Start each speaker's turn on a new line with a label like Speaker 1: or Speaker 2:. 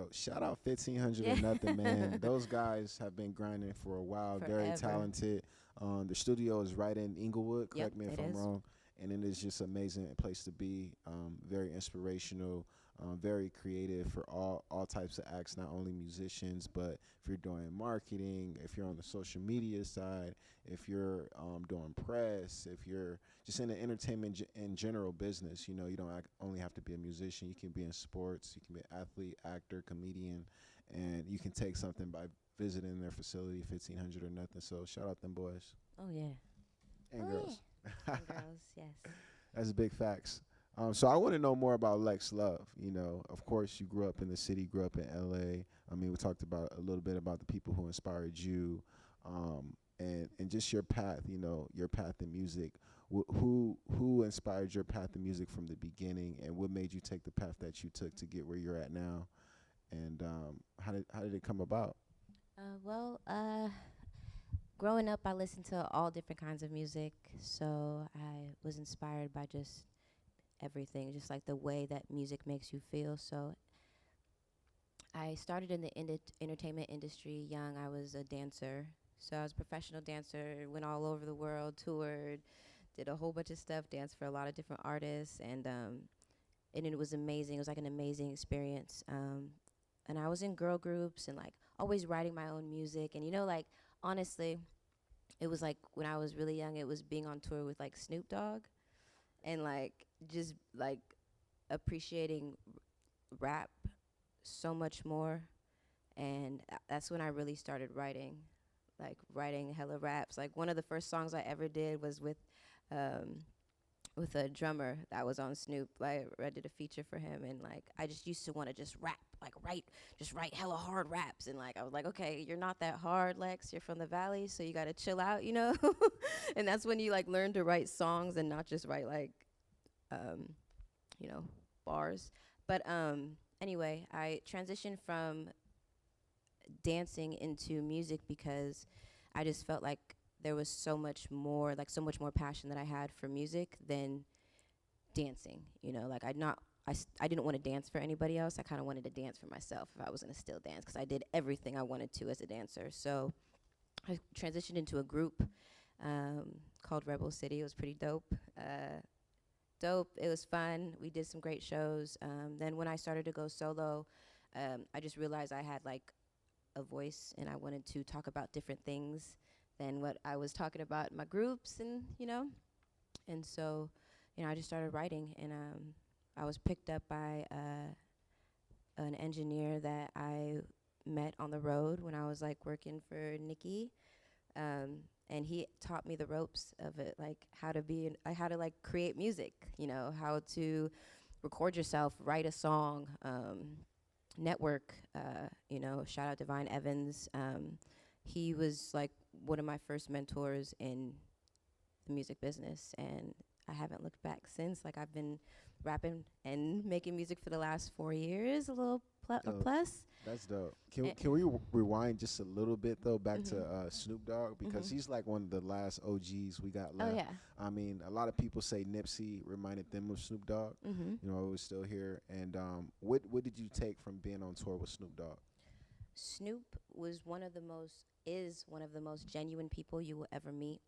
Speaker 1: Yo, shout out 1500 or
Speaker 2: Yeah.
Speaker 1: nothing, man. Those guys have been grinding for a while. Very
Speaker 2: Forever.
Speaker 1: talented. The studio is right in Inglewood.
Speaker 2: Yep,
Speaker 1: Correct me if
Speaker 2: it
Speaker 1: I'm
Speaker 2: is.
Speaker 1: wrong. And it is just amazing place to be. Very inspirational. Very creative for all types of acts, not only musicians, but if you're doing marketing, if you're on the social media side, if you're doing press, if you're just in the entertainment in general business. You don't only have to be a musician. You can be in sports. You can be an athlete, actor, comedian, and you can take something by visiting their facility, 1500 or nothing. So shout out them boys
Speaker 2: Oh yeah.
Speaker 1: and
Speaker 2: Oh
Speaker 1: girls.
Speaker 2: yeah. And girls, yes.
Speaker 1: That's big facts. So I want to know more about Lex Love. Of course, you grew up in the city, grew up in L.A. I mean, we talked about a little bit about the people who inspired you, and just your path. Your path in music. Who inspired your path in music from the beginning, and what made you take the path that you took to get where you're at now? And how did it come about?
Speaker 2: Well, growing up, I listened to all different kinds of music, so I was inspired by just everything, just like the way that music makes you feel. So I started in the entertainment industry young. I was a dancer. So I was a professional dancer, went all over the world, toured, did a whole bunch of stuff, danced for a lot of different artists, and it was amazing. It was like an amazing experience. And I was in girl groups and like always writing my own music. And like honestly, it was like when I was really young, it was being on tour with like Snoop Dogg and like just like appreciating rap so much more. And that's when I really started writing, like writing hella raps. Like one of the first songs I ever did was um, with a drummer that was on Snoop. Like I did a feature for him, and like I just used to want to just rap, like just write hella hard raps. And like I was like, okay, you're not that hard, Lex. You're from the valley, so you gotta chill out. And that's when you like learn to write songs and not just write like um, you know, bars. But anyway, I transitioned from dancing into music because I just felt like there was so much more passion that I had for music than dancing. Like I didn't want to dance for anybody else. I kind of wanted to dance for myself if I was gonna still dance because I did everything I wanted to as a dancer. So I transitioned into a group called Rebel City. It was pretty dope. Dope. It was fun. We did some great shows. Then when I started to go solo, I just realized I had like a voice and I wanted to talk about different things than what I was talking about in my groups and so I just started writing and I was picked up by an engineer that I met on the road when I was like working for Nikki and he taught me the ropes of it, like how to like create music, how to record yourself, write a song, network. Shout out Divine Evans. He was like one of my first mentors in the music business, and I haven't looked back since. Like I've been rapping and making music for the last 4 years, a little
Speaker 1: Dope.
Speaker 2: plus.
Speaker 1: That's dope. Can
Speaker 2: Eh,
Speaker 1: can we rewind just a little bit though back to
Speaker 2: mhm.
Speaker 1: Snoop Dogg because
Speaker 2: Mhm.
Speaker 1: he's like one of the last OGs we got
Speaker 2: Oh
Speaker 1: left.
Speaker 2: yeah.
Speaker 1: I mean, a lot of people say Nipsey reminded them of Snoop Dogg.
Speaker 2: Mhm.
Speaker 1: It was still here. And what did you take from being on tour with Snoop Dogg?
Speaker 2: Snoop was one of the most is one of the most genuine people you will ever meet.